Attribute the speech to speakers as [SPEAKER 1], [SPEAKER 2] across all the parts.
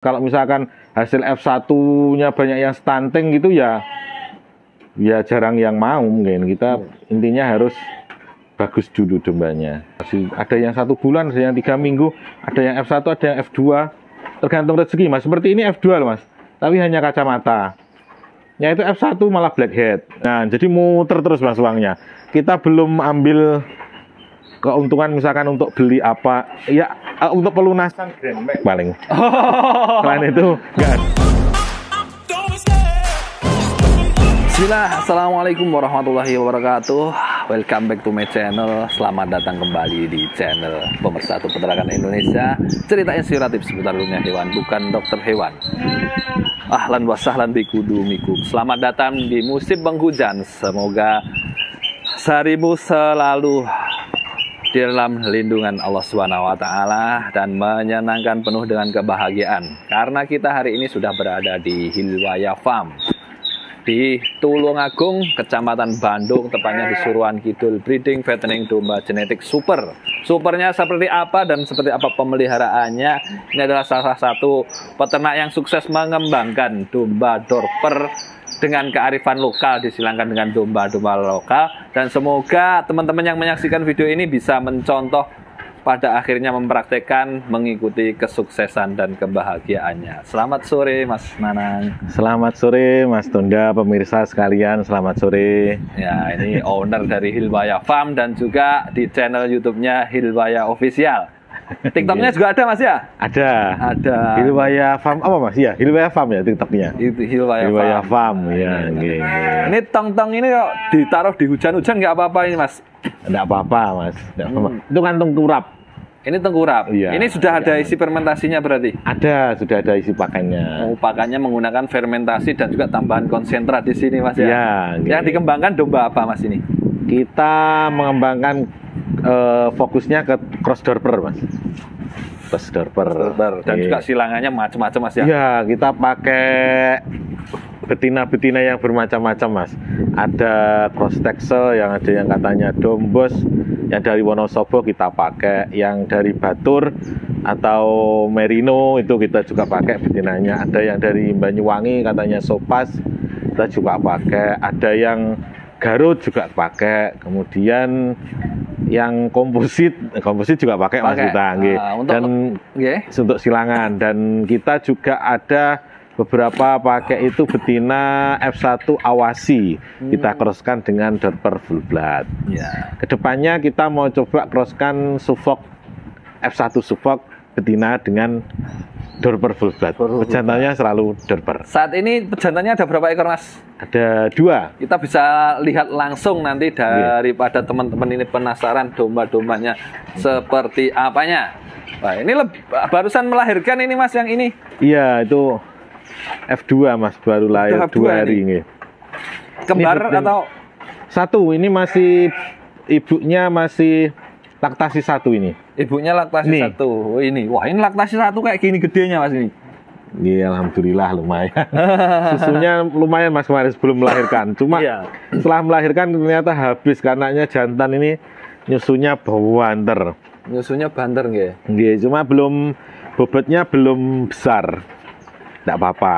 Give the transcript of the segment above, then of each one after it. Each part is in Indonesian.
[SPEAKER 1] Kalau misalkan hasil F1-nya banyak yang stunting gitu ya jarang yang mau mungkin. Kita intinya harus bagus dulu dombanya. Ada yang 1 bulan, ada yang 3 minggu, ada yang F1, ada yang F2. Tergantung rezeki mas. Seperti ini F2 loh mas, tapi hanya kacamata. Ya itu F1 malah blackhead. Nah jadi muter terus mas uangnya. Kita belum ambil keuntungan misalkan untuk beli apa ya, untuk pelunasan Grand Max paling. Selain itu enggak.
[SPEAKER 2] Bismillah, assalamualaikum warahmatullahi wabarakatuh. Welcome back to my channel. Selamat datang kembali di channel Pemersatu Peternakan Indonesia. Cerita inspiratif seputar dunia hewan, bukan dokter hewan. Ahlan wa sahlan bikudu mikum. Selamat datang di musim penghujan. Semoga seharimu selalu di dalam lindungan Allah SWT dan menyenangkan penuh dengan kebahagiaan. Karena kita hari ini sudah berada di Hilwaya Farm di Tulungagung, Kecamatan Bandung, tepatnya di Suruhan Kidul, breeding fattening domba genetik super. Supernya seperti apa dan seperti apa pemeliharaannya? Ini adalah salah satu peternak yang sukses mengembangkan domba dorper dengan kearifan lokal, disilangkan dengan domba-domba lokal. Dan semoga teman-teman yang menyaksikan video ini bisa mencontoh, pada akhirnya mempraktekkan, mengikuti kesuksesan dan kebahagiaannya. Selamat sore Mas Nanang.
[SPEAKER 1] Selamat sore Mas Tonda, pemirsa sekalian, selamat sore.
[SPEAKER 2] Ya, ini owner dari Hilwaya Farm dan juga di channel YouTube-nya Hilwaya Official. TikToknya juga ada Mas ya?
[SPEAKER 1] Ada.
[SPEAKER 2] Ada.
[SPEAKER 1] Hilwaya Farm apa Mas? Ya, Hilwaya Farm ya TikToknya.
[SPEAKER 2] Itu Hilwaya
[SPEAKER 1] Farm ya.
[SPEAKER 2] Ini tong-tong ini kok ditaruh di hujan-hujan nggak apa-apa ini Mas?
[SPEAKER 1] Enggak apa-apa Mas. Itu kan tengkurap.
[SPEAKER 2] Ini tengkurap.
[SPEAKER 1] Iya,
[SPEAKER 2] ini sudah ada isi fermentasinya berarti?
[SPEAKER 1] Ada, sudah ada isi pakannya.
[SPEAKER 2] Oh, pakannya menggunakan fermentasi dan juga tambahan konsentrat di sini Mas ya?
[SPEAKER 1] Iya.
[SPEAKER 2] Yang dikembangkan domba apa Mas ini?
[SPEAKER 1] Kita mengembangkan fokusnya ke cross dorper Mas. Cross dorper.
[SPEAKER 2] Dan juga silangannya macam-macam Mas ya?
[SPEAKER 1] Iya, kita pakai betina-betina yang bermacam-macam Mas. Ada cross texel, yang ada yang katanya dombos, yang dari Wonosobo kita pakai, yang dari Batur atau Merino itu kita juga pakai betinanya. Ada yang dari Banyuwangi katanya Sopas, kita juga pakai. Ada yang Garut juga pakai. Kemudian yang komposit juga pakai Mas kita, untuk silangan. Dan kita juga ada beberapa pakai itu betina F1 Awasi. Kita crosskan dengan dorper full blood.
[SPEAKER 2] Ya.
[SPEAKER 1] Kedepannya kita mau coba crosskan Suffolk F1 Suffolk betina dengan dorper full blood. Pejantannya selalu dorper.
[SPEAKER 2] Saat ini pejantannya ada berapa ekor Mas?
[SPEAKER 1] Ada 2.
[SPEAKER 2] Kita bisa lihat langsung nanti daripada teman-teman ini penasaran domba-dombanya seperti apanya. Wah, ini barusan melahirkan ini Mas yang ini.
[SPEAKER 1] Iya, itu F2 Mas, baru lahir 2 hari ini.
[SPEAKER 2] Kembar ini atau
[SPEAKER 1] satu? Ini masih ibunya masih laktasi 1 ini.
[SPEAKER 2] Ibunya laktasi 1. Oh, ini. Wah, ini laktasi 1 kayak gini gedenya Mas ini.
[SPEAKER 1] Iya, alhamdulillah lumayan. Susunya lumayan Mas kemarin sebelum melahirkan. Cuma setelah melahirkan ternyata habis, karenanya jantan ini nyusunya banter.
[SPEAKER 2] Nyusunya banter nggih?
[SPEAKER 1] Nggih, cuma bobotnya belum besar. Enggak apa-apa.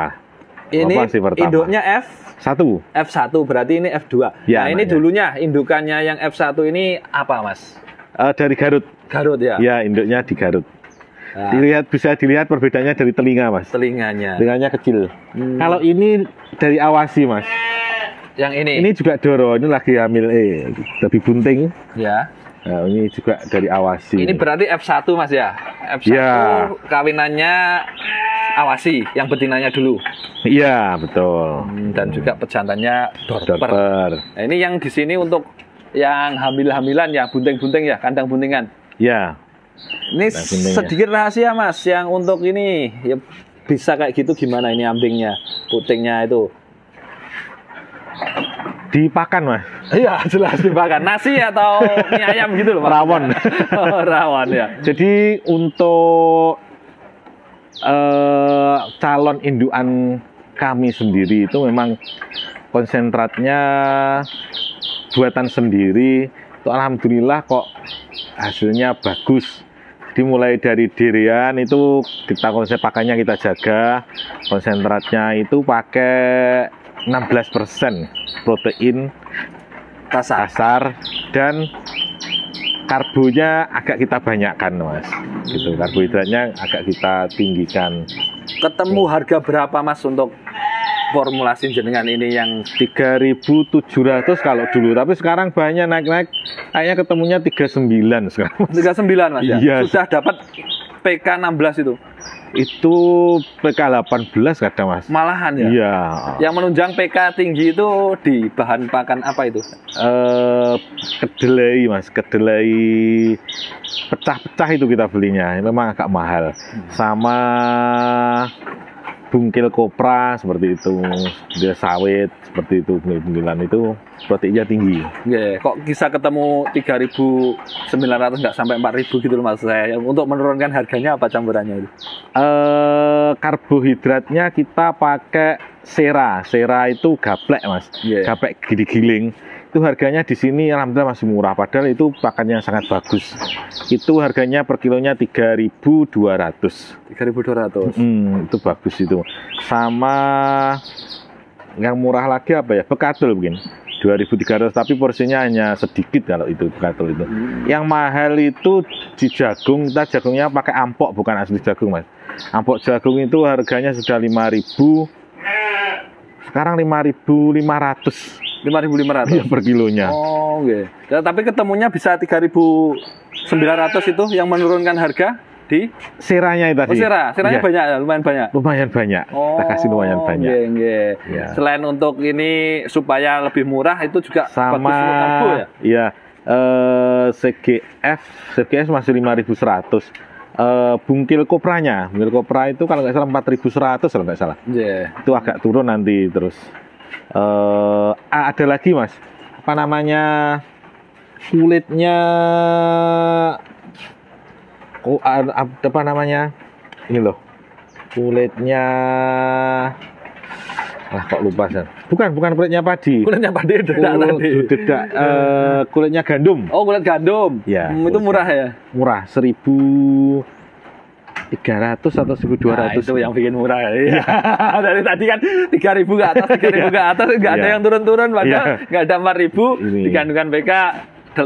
[SPEAKER 2] Ini induknya F1. F1 berarti ini F2.
[SPEAKER 1] Ya,
[SPEAKER 2] nah, ini dulunya indukannya yang F1 ini apa Mas?
[SPEAKER 1] Dari Garut.
[SPEAKER 2] Garut ya?
[SPEAKER 1] Ya, induknya di Garut. Nah. Bisa dilihat perbedaannya dari telinga Mas. Telinganya kecil. Kalau ini dari Awasi Mas.
[SPEAKER 2] Yang ini? Ini
[SPEAKER 1] juga Doro, ini lagi hamil lebih bunting.
[SPEAKER 2] Ya.
[SPEAKER 1] Nah, ini juga dari Awasi.
[SPEAKER 2] Ini berarti F1 Mas ya? F1 ya. Kawinannya Awasi, yang betinanya dulu.
[SPEAKER 1] Iya, betul.
[SPEAKER 2] Dan juga pejantannya dorper. Nah, ini yang di sini untuk yang hamil-hamilan ya, bunting-bunting ya, kandang buntingan.
[SPEAKER 1] Iya.
[SPEAKER 2] Ini sedikit rahasia Mas, yang untuk ini ya bisa kayak gitu gimana ini ambingnya, putingnya itu?
[SPEAKER 1] Dipakan Mas.
[SPEAKER 2] Iya, jelas dipakan. Nasi atau mie ayam gitu loh Mas.
[SPEAKER 1] Rawon.
[SPEAKER 2] Rawon ya.
[SPEAKER 1] Jadi untuk calon indukan kami sendiri itu memang konsentratnya buatan sendiri. Alhamdulillah kok hasilnya bagus. dimulai dari dirian itu kita konsep pakannya kita jaga, konsentratnya itu pakai 16% protein kasar dan karbonya agak kita banyakkan mas, gitu. Karbohidratnya agak kita tinggikan.
[SPEAKER 2] Ketemu harga berapa mas untuk formulasi jenengan ini yang
[SPEAKER 1] 3.700 kalau dulu, tapi sekarang banyak naik-naik, kayaknya ketemunya 39 sekarang.
[SPEAKER 2] 39 mas ya?
[SPEAKER 1] Iya.
[SPEAKER 2] Sudah dapat PK 16 itu?
[SPEAKER 1] Itu PK 18 kadang mas.
[SPEAKER 2] Malahan ya?
[SPEAKER 1] Iya.
[SPEAKER 2] Yang menunjang PK tinggi itu di bahan pakan apa itu?
[SPEAKER 1] Kedelai mas, kedelai pecah-pecah itu kita belinya, memang agak mahal. Sama bungkil kopra seperti itu, dia sawit seperti itu, bungkilan itu proteinnya tinggi.
[SPEAKER 2] Yeah. Kok bisa ketemu 3.900 nggak sampai 4.000 gitu loh mas saya. Untuk menurunkan harganya apa campurannya itu?
[SPEAKER 1] Karbohidratnya kita pakai sera itu gaplek mas, gaplek giling. Itu harganya di sini alhamdulillah masih murah, padahal itu pakannya sangat bagus. Itu harganya per kilonya 3.200.
[SPEAKER 2] 3.200.
[SPEAKER 1] Itu bagus itu. Sama yang murah lagi apa ya? Bekatul mungkin 2.300, tapi porsinya hanya sedikit kalau itu bekatul itu. Yang mahal itu di jagung, kita jagungnya pakai ampok bukan asli jagung mas. Ampok jagung itu harganya sudah 5.000. Sekarang 5.500.
[SPEAKER 2] 5.500
[SPEAKER 1] ya, per kilonya.
[SPEAKER 2] Oh, oke. Ya, tapi ketemunya bisa 3.900 itu yang menurunkan harga di
[SPEAKER 1] seranya itu tadi.
[SPEAKER 2] Oh, seranya banyak ya, lumayan banyak.
[SPEAKER 1] Lumayan banyak.
[SPEAKER 2] Oh,
[SPEAKER 1] kita kasih lumayan banyak.
[SPEAKER 2] Ya. Selain untuk ini supaya lebih murah itu juga
[SPEAKER 1] sama
[SPEAKER 2] bagus untuk karbo ya.
[SPEAKER 1] Iya. CGF masih 5.100. Bungkil kopranya, bungkil kopra itu kalau nggak salah 4.100 kalau nggak salah. Itu agak turun nanti terus. Ada lagi mas, apa namanya, kulitnya, apa namanya, ini loh, kulitnya, kok lupa sih. Bukan kulitnya padi.
[SPEAKER 2] Kulitnya padi, dedak.
[SPEAKER 1] Kulitnya gandum.
[SPEAKER 2] Oh, kulit gandum.
[SPEAKER 1] Ya.
[SPEAKER 2] Itu murah ya?
[SPEAKER 1] Murah, 1.300 atau 1.200.
[SPEAKER 2] Nah, itu yang bikin murah ya. Dari tadi kan 3.000 ke atas, 3.000 ke atas, nggak ada yang turun-turun, padahal nggak ada 4.000 digandungkan PK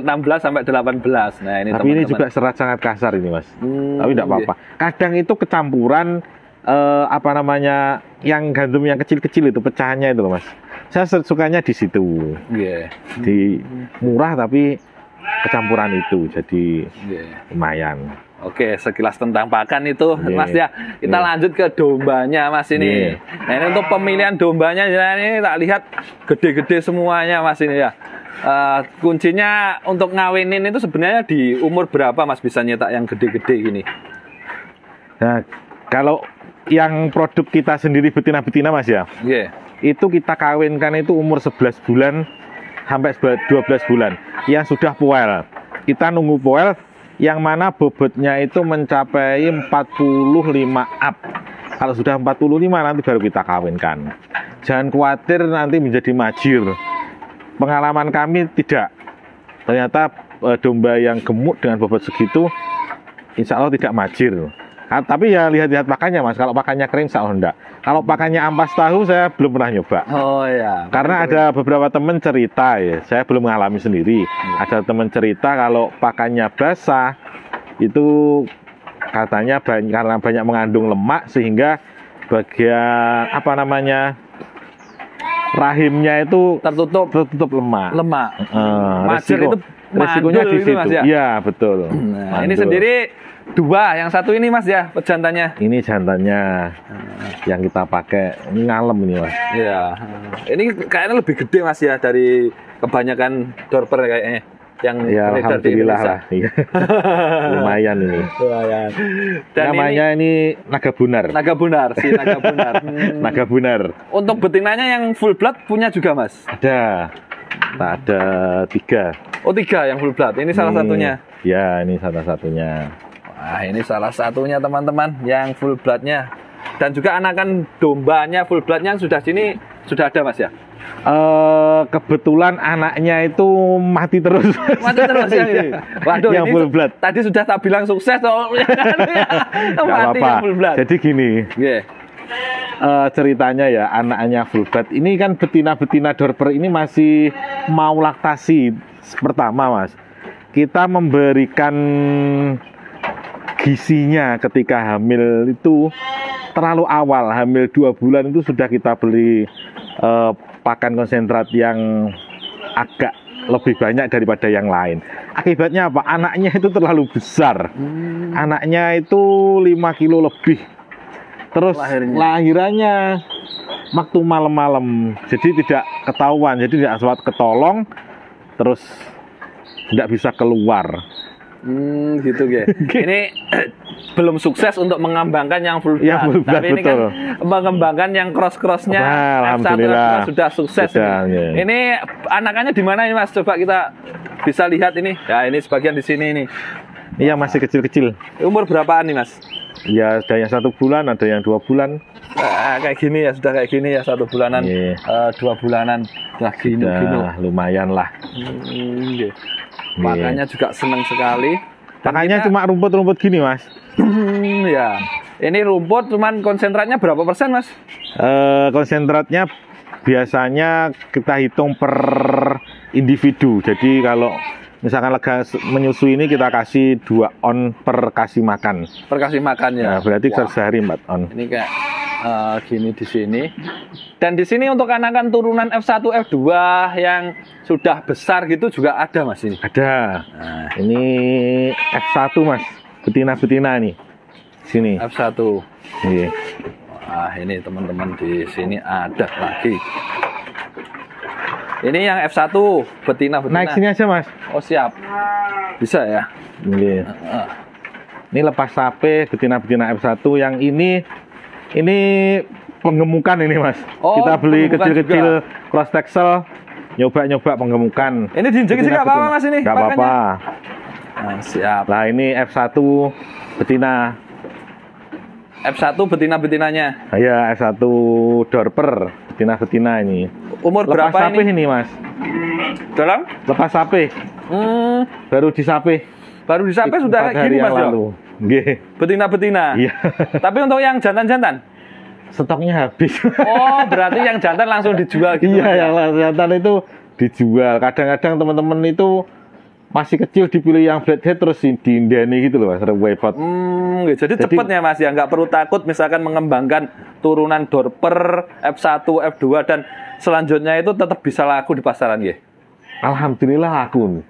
[SPEAKER 2] 16 sampai 18. Nah, ini
[SPEAKER 1] tapi ini juga serat sangat kasar ini mas. Tapi tidak apa-apa. Kadang itu kecampuran apa namanya, yang gandum yang kecil-kecil itu pecahannya itu loh mas. Saya sukanya di situ. Di murah tapi kecampuran itu jadi lumayan.
[SPEAKER 2] Oke, sekilas tentang pakan itu mas ya. Kita lanjut ke dombanya mas ini. Nah, ini untuk pemilihan dombanya ini tak lihat gede-gede semuanya mas ini ya. Kuncinya untuk ngawinin itu sebenarnya di umur berapa mas bisa nyetak yang gede-gede gini?
[SPEAKER 1] Nah, kalau yang produk kita sendiri betina-betina mas ya, itu kita kawinkan itu umur 11 bulan sampai 12 bulan. Yang sudah poel, kita nunggu poel yang mana bobotnya itu mencapai 45 up. Kalau sudah 45 nanti baru kita kawinkan. Jangan khawatir nanti menjadi majir. Pengalaman kami tidak. Ternyata domba yang gemuk dengan bobot segitu insya Allah tidak majir. Tapi ya lihat-lihat pakannya mas. Kalau pakannya kering insya Allah enggak. Kalau pakannya ampas tahu saya belum pernah nyoba.
[SPEAKER 2] Oh ya.
[SPEAKER 1] Karena ada beberapa teman cerita ya. Saya belum mengalami sendiri. Ada teman cerita kalau pakannya basah itu katanya karena banyak mengandung lemak sehingga bagian apa namanya, rahimnya itu tertutup lemak. Resikonya di situ. Mas, ya? Iya betul.
[SPEAKER 2] Nah, ini sendiri dua, yang satu ini mas ya jantannya.
[SPEAKER 1] Ini jantannya yang kita pakai, ini ngalem ini mas.
[SPEAKER 2] Iya. Ini kayaknya lebih gede mas ya dari kebanyakan dorper kayaknya. Yang
[SPEAKER 1] ya alhamdulillah lah. Lumayan ini.
[SPEAKER 2] Lumayan. Dan
[SPEAKER 1] namanya ini naga bunar.
[SPEAKER 2] Naga bunar, si naga bunar.
[SPEAKER 1] Naga bunar.
[SPEAKER 2] Untuk betinanya yang full blood punya juga mas?
[SPEAKER 1] Ada. Ada 3.
[SPEAKER 2] Oh 3 yang full blood. Ini salah satunya.
[SPEAKER 1] Ya ini salah satunya.
[SPEAKER 2] Wah ini salah satunya teman-teman yang full bloodnya. Dan juga anakan dombanya full bloodnya sudah sini sudah ada Mas ya?
[SPEAKER 1] Kebetulan anaknya itu mati terus.
[SPEAKER 2] Mati terus ya ini. Waduh,
[SPEAKER 1] yang
[SPEAKER 2] ini
[SPEAKER 1] full blood.
[SPEAKER 2] Tadi sudah tak bilang sukses toh. Ya kan? Mati
[SPEAKER 1] apa-apa.
[SPEAKER 2] yang full blood.
[SPEAKER 1] Jadi gini.
[SPEAKER 2] Yeah.
[SPEAKER 1] Ceritanya ya anaknya full blood. Ini kan betina-betina Dorper ini masih mau laktasi pertama, Mas. Kita memberikan gizinya ketika hamil itu terlalu awal. Hamil 2 bulan itu sudah kita beli pakan konsentrat yang agak lebih banyak daripada yang lain. Akibatnya apa? Anaknya itu terlalu besar. Anaknya itu 5 kilo lebih. Terus lahirannya waktu malam-malam. Jadi tidak ketahuan. Jadi tidak sempat ketolong. Terus tidak bisa keluar.
[SPEAKER 2] Gitu ya. Ini belum sukses untuk mengembangkan yang full blood.
[SPEAKER 1] Ya, full blood,
[SPEAKER 2] tapi ini
[SPEAKER 1] betul.
[SPEAKER 2] kan mengembangkan yang cross-crossnya F1
[SPEAKER 1] Alhamdulillah
[SPEAKER 2] sudah sukses.
[SPEAKER 1] sudah, ya.
[SPEAKER 2] Ini anakannya di mana ini Mas? Coba kita bisa lihat ini. Ya ini sebagian di sini ini.
[SPEAKER 1] Iya masih kecil-kecil.
[SPEAKER 2] Umur berapaan nih Mas?
[SPEAKER 1] Ya ada yang 1 bulan, ada yang 2 bulan.
[SPEAKER 2] Kayak gini ya, sudah kayak gini ya 1 bulanan, 2 bulanan. Nah gini.
[SPEAKER 1] Lumayan lah.
[SPEAKER 2] Okay. Makanya juga senang sekali.
[SPEAKER 1] Makanya cuma rumput-rumput gini Mas.
[SPEAKER 2] Ya. Ini rumput cuman konsentratnya berapa persen Mas?
[SPEAKER 1] Konsentratnya biasanya kita hitung per individu. Jadi kalau misalkan lega menyusui ini kita kasih 2 on per kasih makan.
[SPEAKER 2] Per kasih makan ya.
[SPEAKER 1] Nah, berarti sehari 4 on.
[SPEAKER 2] Ini kayak gini di sini. Dan di sini untuk anakan turunan F1, F2 yang sudah besar gitu juga ada Mas ini.
[SPEAKER 1] Ada. Nah, ini F1 Mas. Betina-betina nih. Sini.
[SPEAKER 2] F1.
[SPEAKER 1] Iya.
[SPEAKER 2] Wah, ini teman-teman di sini ada lagi. Ini yang F1 betina-betina.
[SPEAKER 1] Naik sini aja Mas.
[SPEAKER 2] Oh siap. Bisa ya.
[SPEAKER 1] Iya. Ini lepas sape betina-betina F1 yang ini penggemukan ini Mas.
[SPEAKER 2] Oh,
[SPEAKER 1] kita beli
[SPEAKER 2] penggemukan
[SPEAKER 1] kecil-kecil
[SPEAKER 2] juga.
[SPEAKER 1] cross texel, nyoba-nyoba penggemukan.
[SPEAKER 2] Ini diinjekin sih nggak apa-apa Mas ini?
[SPEAKER 1] Nggak apa-apa.
[SPEAKER 2] Nah, siap.
[SPEAKER 1] Nah ini F1 betina.
[SPEAKER 2] F1 betina-betinanya.
[SPEAKER 1] Ya F1 Dorper betina-betina ini.
[SPEAKER 2] Umur
[SPEAKER 1] lepas
[SPEAKER 2] berapa
[SPEAKER 1] sape
[SPEAKER 2] ini?
[SPEAKER 1] Mas.
[SPEAKER 2] Dalam?
[SPEAKER 1] Lepas sape. Baru disape.
[SPEAKER 2] Baru disape sudah kayak gini Mas
[SPEAKER 1] lalu. Nggih.
[SPEAKER 2] Betina-betina.
[SPEAKER 1] Iya.
[SPEAKER 2] Tapi untuk yang jantan-jantan?
[SPEAKER 1] Stoknya habis.
[SPEAKER 2] Oh, berarti yang jantan langsung dijual gitu.
[SPEAKER 1] Iya, yang jantan itu dijual. Kadang-kadang teman-teman itu masih kecil dipilih yang blackhead terus diindeni gitu loh Mas, repot.
[SPEAKER 2] Jadi cepet ya Mas ya, nggak perlu takut misalkan mengembangkan turunan Dorper, F1, F2 dan selanjutnya itu tetap bisa laku di pasaran ya.
[SPEAKER 1] Alhamdulillah laku.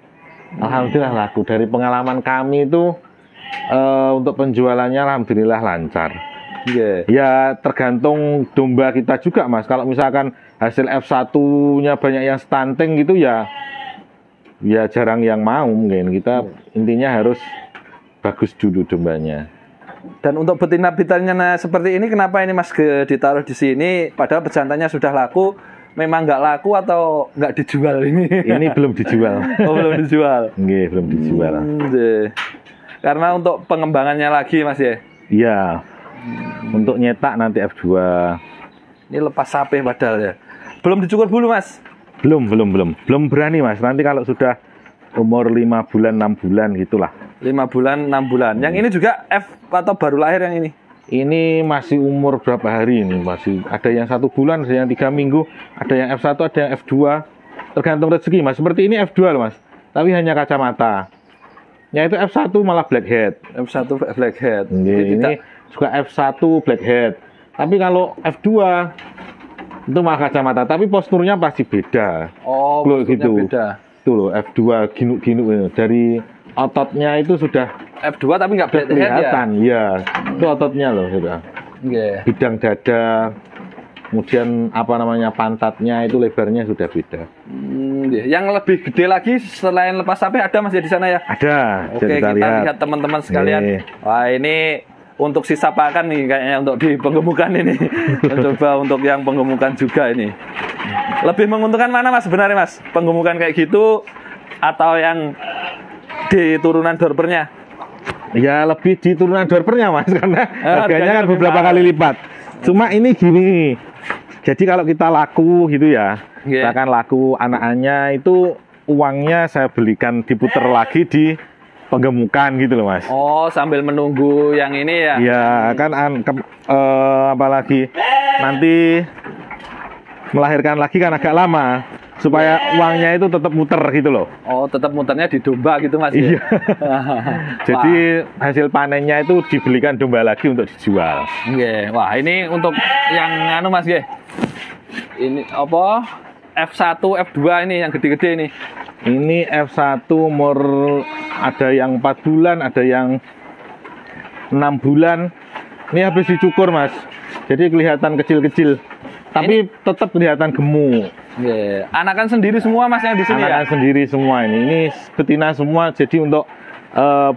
[SPEAKER 1] Alhamdulillah laku. Dari pengalaman kami itu untuk penjualannya alhamdulillah lancar. Ya tergantung domba kita juga Mas. Kalau misalkan hasil F1-nya banyak yang stunting gitu ya jarang yang mau mungkin. Kita intinya harus bagus dulu dombanya.
[SPEAKER 2] Dan untuk betina-betinanya seperti ini kenapa ini Mas ditaruh di sini padahal pejantannya sudah laku? Memang nggak laku atau nggak dijual ini? Ini
[SPEAKER 1] belum dijual.
[SPEAKER 2] Oh belum dijual?
[SPEAKER 1] Nggih, belum dijual.
[SPEAKER 2] Karena untuk pengembangannya lagi Mas ya?
[SPEAKER 1] Iya. Untuk nyetak nanti F2.
[SPEAKER 2] Ini lepas sape padahal ya. Belum dicukur bulu Mas? Belum
[SPEAKER 1] berani Mas. Nanti kalau sudah umur 5 bulan 6 bulan gitulah.
[SPEAKER 2] 5 bulan 6 bulan. Yang ini juga F atau baru lahir yang ini?
[SPEAKER 1] Ini masih umur berapa hari ini? Masih ada yang 1 bulan, ada yang 3 minggu, ada yang F1, ada yang F2. Tergantung rezeki Mas. Seperti ini F2 loh Mas. Tapi hanya kacamata. Yaitu F1 malah blackhead.
[SPEAKER 2] F1 blackhead.
[SPEAKER 1] Ini suka F1 blackhead. Tapi kalau F2 itu malah kacamata. Tapi posturnya pasti beda.
[SPEAKER 2] Oh, posturnya gitu. Beda.
[SPEAKER 1] Itu loh F2 ginu-ginu dari ototnya itu sudah
[SPEAKER 2] F2 tapi nggak kelihatan
[SPEAKER 1] ya. Itu ototnya loh sudah. Bidang dada, kemudian apa namanya pantatnya itu lebarnya sudah beda.
[SPEAKER 2] Yang lebih gede lagi selain lepas sapi ada Mas ya di sana ya?
[SPEAKER 1] Ada.
[SPEAKER 2] Oke, kita lihat teman-teman sekalian. Wah ini untuk sisa pakan nih kayaknya untuk di penggemukan ini. Coba untuk yang penggemukan juga ini. Lebih menguntungkan mana Mas sebenarnya Mas? Penggemukan kayak gitu atau yang di turunan Dorpernya?
[SPEAKER 1] Ya lebih di turunan Dorpernya Mas karena harganya kan beberapa kali lipat. Cuma ini Jadi kalau kita laku gitu ya,
[SPEAKER 2] Yeah.
[SPEAKER 1] kita kan laku anakannya itu uangnya saya belikan diputer lagi di penggemukan gitu loh Mas.
[SPEAKER 2] Oh, sambil menunggu yang ini ya.
[SPEAKER 1] Iya kan apalagi nanti melahirkan lagi kan agak lama supaya uangnya itu tetap muter gitu loh.
[SPEAKER 2] Oh, tetap muternya di domba gitu Mas.
[SPEAKER 1] Iya.
[SPEAKER 2] Ya?
[SPEAKER 1] Jadi hasil panennya itu dibelikan domba lagi untuk dijual.
[SPEAKER 2] Nggih. Wah, ini untuk yang anu Mas nggih. Ini apa? F1, F2 ini yang gede-gede ini.
[SPEAKER 1] Ini F1 umur ada yang 4 bulan, ada yang 6 bulan. Ini habis dicukur Mas. Jadi kelihatan kecil-kecil. Tapi tetap kelihatan gemuk.
[SPEAKER 2] Nggih. Anakan sendiri semua Mas yang di sini
[SPEAKER 1] Anakan
[SPEAKER 2] ya.
[SPEAKER 1] sendiri semua ini. Ini betina semua. Jadi untuk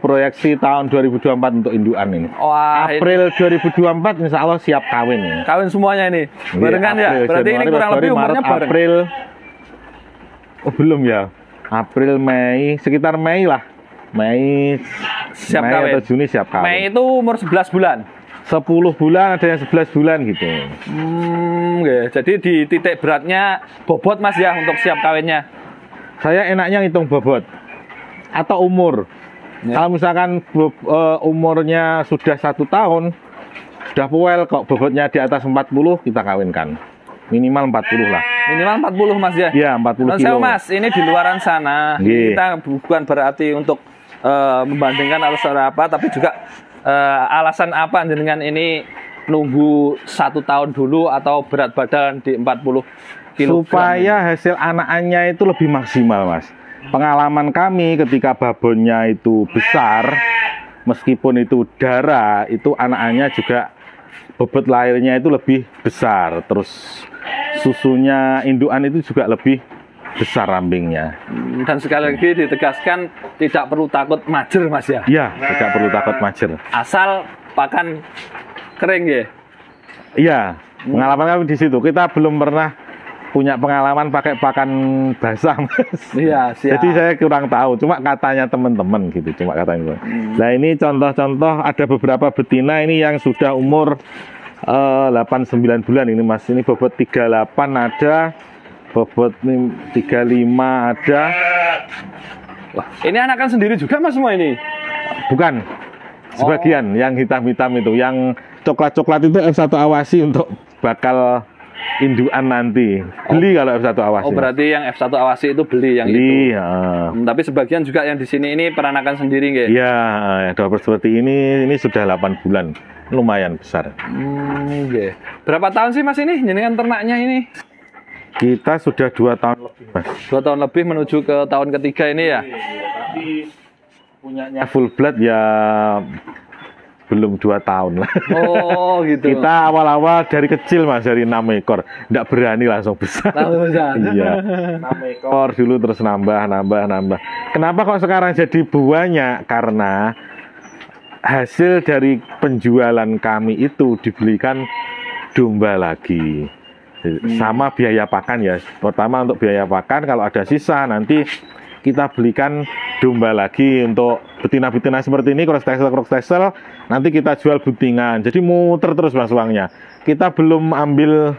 [SPEAKER 1] proyeksi tahun 2024 untuk indukan ini.
[SPEAKER 2] Wah,
[SPEAKER 1] April 2024 insya Allah siap kawin. Ya.
[SPEAKER 2] kawin semuanya ini. Barengan ya.
[SPEAKER 1] April,
[SPEAKER 2] Berarti ini
[SPEAKER 1] Januari,
[SPEAKER 2] kurang
[SPEAKER 1] Februari,
[SPEAKER 2] lebih umurnya
[SPEAKER 1] Maret,
[SPEAKER 2] bareng.
[SPEAKER 1] April. Oh, belum ya. April, Mei, sekitar Mei lah. Mei
[SPEAKER 2] Siap
[SPEAKER 1] Mei
[SPEAKER 2] kawin.
[SPEAKER 1] atau Juni siap kawin.
[SPEAKER 2] Mei itu umur 11 bulan.
[SPEAKER 1] 10 bulan, ada yang 11 bulan gitu.
[SPEAKER 2] Nggih. Jadi di titik beratnya bobot Mas ya untuk siap kawinnya.
[SPEAKER 1] Saya enaknya ngitung bobot atau umur.
[SPEAKER 2] Ya.
[SPEAKER 1] Kalau misalkan umurnya sudah 1 tahun, sudah puel kok bobotnya di atas 40, kita kawinkan. Minimal 40 lah.
[SPEAKER 2] Minimal 40 Mas ya.
[SPEAKER 1] Iya, 40
[SPEAKER 2] Dan saya
[SPEAKER 1] kilo.
[SPEAKER 2] Mas, ini di luaran sana.
[SPEAKER 1] Nggih.
[SPEAKER 2] Kita bukan berarti untuk membandingkan alasan apa, tapi juga alasan apa jenengan ini nunggu 1 tahun dulu atau berat badan di 40 kg.
[SPEAKER 1] Supaya hasil anakannya itu lebih maksimal, Mas. Pengalaman kami ketika babonnya itu besar, meskipun itu darah, itu anakannya juga bobot lahirnya itu lebih besar. Terus susunya indukan itu juga lebih besar rambingnya.
[SPEAKER 2] Dan sekali lagi ditegaskan tidak perlu takut majer Mas ya.
[SPEAKER 1] Iya, tidak perlu takut majer.
[SPEAKER 2] Asal pakan kering ya.
[SPEAKER 1] Iya, pengalaman kami di situ. Kita belum pernah punya pengalaman pakai pakan basah, Mas.
[SPEAKER 2] Iya, siap.
[SPEAKER 1] Jadi saya kurang tahu, cuma katanya teman-teman gitu, cuma katanya. Nah, ini contoh-contoh ada beberapa betina ini yang sudah umur 8-9 bulan ini Mas. Ini bobot 38 ada, bobot 35 ada.
[SPEAKER 2] Wah, ini anakan sendiri juga Mas semua ini.
[SPEAKER 1] Bukan. Sebagian yang hitam-hitam itu, yang coklat-coklat itu F1 awasi untuk bakal indukan nanti. Beli kalau F1 awasi.
[SPEAKER 2] Oh, berarti yang F1 awasi itu beli yang
[SPEAKER 1] Beli,
[SPEAKER 2] itu.
[SPEAKER 1] ya.
[SPEAKER 2] Tapi sebagian juga yang di sini ini peranakan sendiri nggih.
[SPEAKER 1] Iya, dapur seperti ini sudah 8 bulan. Lumayan besar.
[SPEAKER 2] Nggih. Berapa tahun sih Mas ini jenengan ternaknya ini?
[SPEAKER 1] Kita sudah 2 tahun lebih, Mas.
[SPEAKER 2] 2 tahun lebih menuju ke tahun ketiga ini ya.
[SPEAKER 1] Tapi punyanya full blood ya belum 2 tahun lah.
[SPEAKER 2] Oh, gitu.
[SPEAKER 1] Kita awal-awal dari kecil Mas, dari 6 ekor. Nggak berani langsung besar.
[SPEAKER 2] Langsung besar.
[SPEAKER 1] Iya. 6 ekor dulu terus nambah. Kenapa kok sekarang jadi banyak? Karena hasil dari penjualan kami itu dibelikan domba lagi. Sama biaya pakan ya. Pertama untuk biaya pakan, kalau ada sisa nanti kita belikan domba lagi untuk betina-betina seperti ini, cross texel, nanti kita jual buntingan. Jadi muter terus Mas uangnya. Kita belum ambil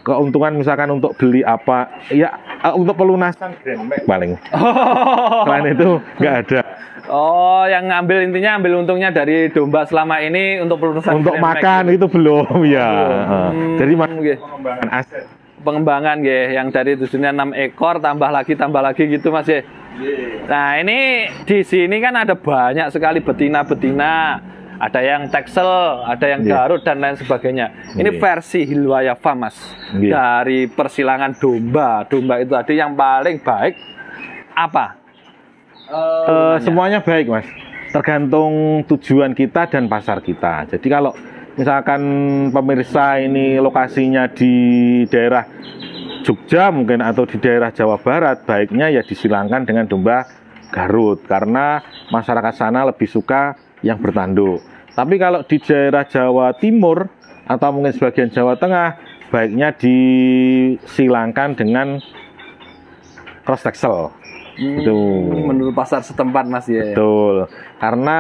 [SPEAKER 1] keuntungan misalkan untuk beli apa, ya untuk pelunasan Grand Max paling. Selain itu nggak ada.
[SPEAKER 2] Oh, yang ngambil intinya ambil untungnya dari domba selama ini untuk pelunasan.
[SPEAKER 1] Untuk
[SPEAKER 2] Grand Max.
[SPEAKER 1] makan itu belum ya. Jadi
[SPEAKER 2] nggih.
[SPEAKER 1] pengembangan aset.
[SPEAKER 2] Pengembangan nggih yang dari dusunnya 6 ekor tambah lagi gitu Mas ya. Nah, ini di sini kan ada banyak sekali betina-betina. Ada yang Texel, ada yang Garut dan lain sebagainya. Ini versi Hilwaya Farm Mas. Dari persilangan domba. Domba itu tadi yang paling baik apa?
[SPEAKER 1] Semuanya baik Mas. Tergantung tujuan kita dan pasar kita. Jadi kalau misalkan pemirsa ini lokasinya di daerah Jogja mungkin atau di daerah Jawa Barat, baiknya ya disilangkan dengan domba Garut karena masyarakat sana lebih suka yang bertanduk. Tapi kalau di daerah Jawa Timur atau mungkin sebagian Jawa Tengah, baiknya disilangkan dengan cross texel. Itu
[SPEAKER 2] menurut pasar setempat Mas ya.
[SPEAKER 1] betul. Karena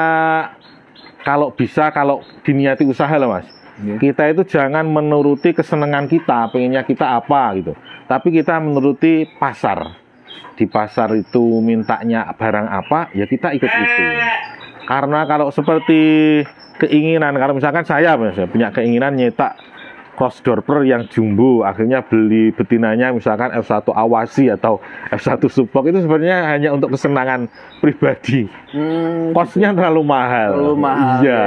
[SPEAKER 1] kalau bisa, kalau diniati usaha loh Mas, Kita itu jangan menuruti kesenangan kita, pengennya kita apa gitu. Tapi kita menuruti pasar. Di pasar itu mintanya barang apa, ya kita ikut itu. Karena kalau seperti keinginan, kalau misalkan saya punya keinginan nyetak cross dorper yang jumbo, akhirnya beli betinanya misalkan F1 Awasi atau F1 Supok, itu sebenarnya hanya untuk kesenangan pribadi. Kosnya terlalu mahal.
[SPEAKER 2] Terlalu mahal.
[SPEAKER 1] Iya.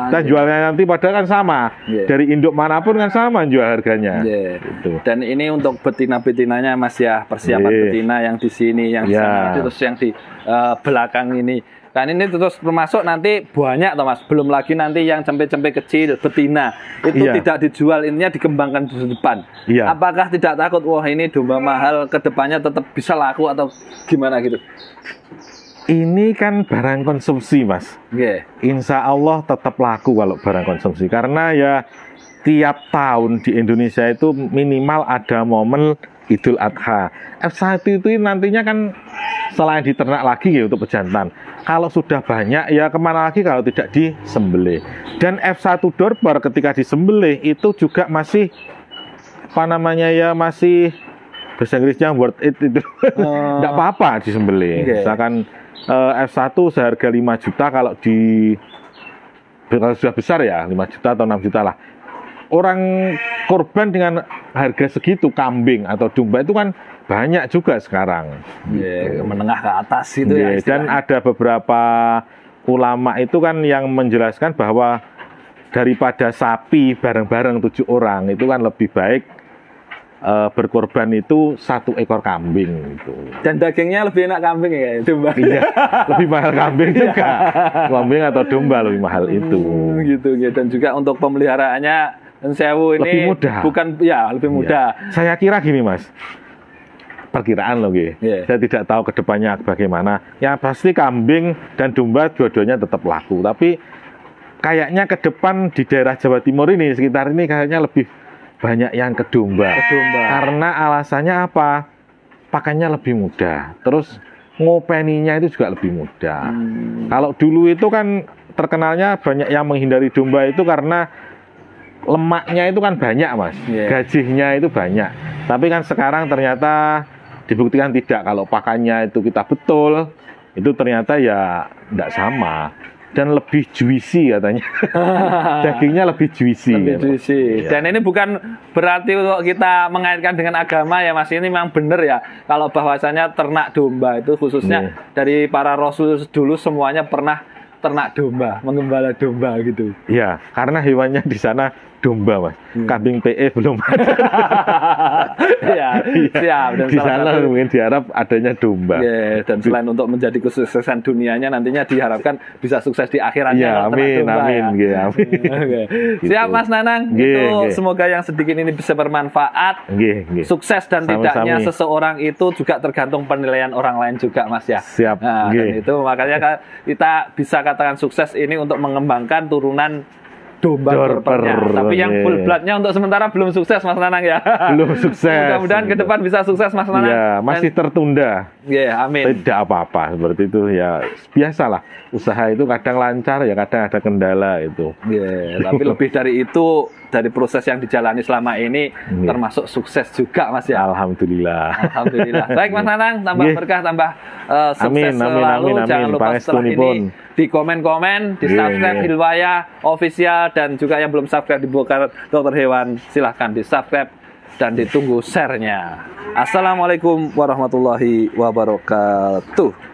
[SPEAKER 1] Dan jualnya nanti padahal kan sama. Dari induk manapun kan sama jual harganya. Gitu.
[SPEAKER 2] Dan ini untuk betina-betinanya Mas ya, persiapan betina yang di sini, yang di sana, terus yang di belakang ini. Dan ini terus termasuk nanti banyak toh Mas, belum lagi nanti yang cempe-cempe kecil betina itu tidak dijual, intinya dikembangkan di depan. Apakah tidak takut wah ini domba mahal ke depannya tetap bisa laku atau gimana gitu?
[SPEAKER 1] Ini kan barang konsumsi Mas. Insya Allah tetap laku kalau barang konsumsi, karena ya tiap tahun di Indonesia itu minimal ada momen Idul Adha. F1 itu nantinya kan selain diternak lagi ya untuk pejantan. Kalau sudah banyak ya kemana lagi kalau tidak disembelih. Dan F1 dorper ketika disembelih itu juga masih apa namanya ya, masih bahasa Inggrisnya worth it itu. Tidak apa-apa disembelih. Misalkan F1 seharga 5 juta kalau sudah besar ya 5 juta atau 6 juta lah. Orang korban dengan harga segitu kambing atau domba itu kan banyak juga sekarang.
[SPEAKER 2] Menengah ke atas itu ya.
[SPEAKER 1] Dan ada beberapa ulama itu kan yang menjelaskan bahwa daripada sapi bareng-bareng 7 orang itu kan lebih baik berkorban itu 1 ekor kambing gitu. Dan
[SPEAKER 2] dagingnya lebih enak kambing ya, domba.
[SPEAKER 1] Iya, lebih mahal kambing juga. Kambing atau domba lebih mahal itu.
[SPEAKER 2] Gitu ya. Dan juga untuk pemeliharaannya sewu ini
[SPEAKER 1] lebih mudah.
[SPEAKER 2] Bukan ya, lebih mudah.
[SPEAKER 1] Saya kira gini Mas. Perkiraan loh, saya tidak tahu kedepannya bagaimana. Yang pasti kambing dan domba dua-duanya tetap laku. Tapi kayaknya ke depan di daerah Jawa Timur ini, sekitar ini kayaknya lebih banyak yang ke domba. Karena alasannya apa? Pakannya lebih mudah. Terus ngopeninya itu juga lebih mudah. Kalau dulu itu kan terkenalnya banyak yang menghindari domba itu karena lemaknya itu kan banyak Mas. Gajinya itu banyak. Tapi kan sekarang ternyata dibuktikan tidak. Kalau pakannya itu kita betul, itu ternyata ya tidak sama. Dan lebih juicy katanya. Dagingnya lebih juicy. Dan ini bukan berarti untuk kita mengaitkan dengan agama ya Mas. Ini memang benar ya. Kalau bahwasanya ternak domba itu khususnya dari para rasul dulu semuanya pernah ternak domba, mengembala domba gitu. Iya, karena hewannya di sana domba Mas. Kambing PE belum ada.
[SPEAKER 2] Siap. Dan
[SPEAKER 1] di sana mungkin diharap adanya domba.
[SPEAKER 2] Dan selain untuk menjadi kesuksesan dunianya, nantinya diharapkan bisa sukses di akhiratnya.
[SPEAKER 1] Amin.
[SPEAKER 2] Gitu. Siap Mas Nanang. Itu semoga yang sedikit ini bisa bermanfaat. Sukses dan tidaknya seseorang itu juga tergantung penilaian orang lain juga Mas ya.
[SPEAKER 1] Siap.
[SPEAKER 2] Dan itu makanya kita bisa katakan sukses ini untuk mengembangkan turunan domba dorpernya. Tapi yang full bloodnya untuk sementara belum sukses Mas Nanang ya.
[SPEAKER 1] Belum sukses.
[SPEAKER 2] Mudah-mudahan ke depan bisa sukses Mas Nanang.
[SPEAKER 1] Ya, masih tertunda.
[SPEAKER 2] Amin.
[SPEAKER 1] Tidak apa-apa seperti itu ya. Biasalah. Usaha itu kadang lancar ya, kadang ada kendala itu.
[SPEAKER 2] Tapi lebih dari itu, dari proses yang dijalani selama ini termasuk sukses juga Mas ya.
[SPEAKER 1] Alhamdulillah.
[SPEAKER 2] Baik Mas Nanang, tambah berkah, tambah sukses selalu. Jangan lupa setelah ini di komen-komen, di subscribe Hilwaya Official, dan juga yang belum subscribe di Bukar Dokter Hewan, silahkan di subscribe dan ditunggu share-nya. Assalamualaikum warahmatullahi wabarakatuh.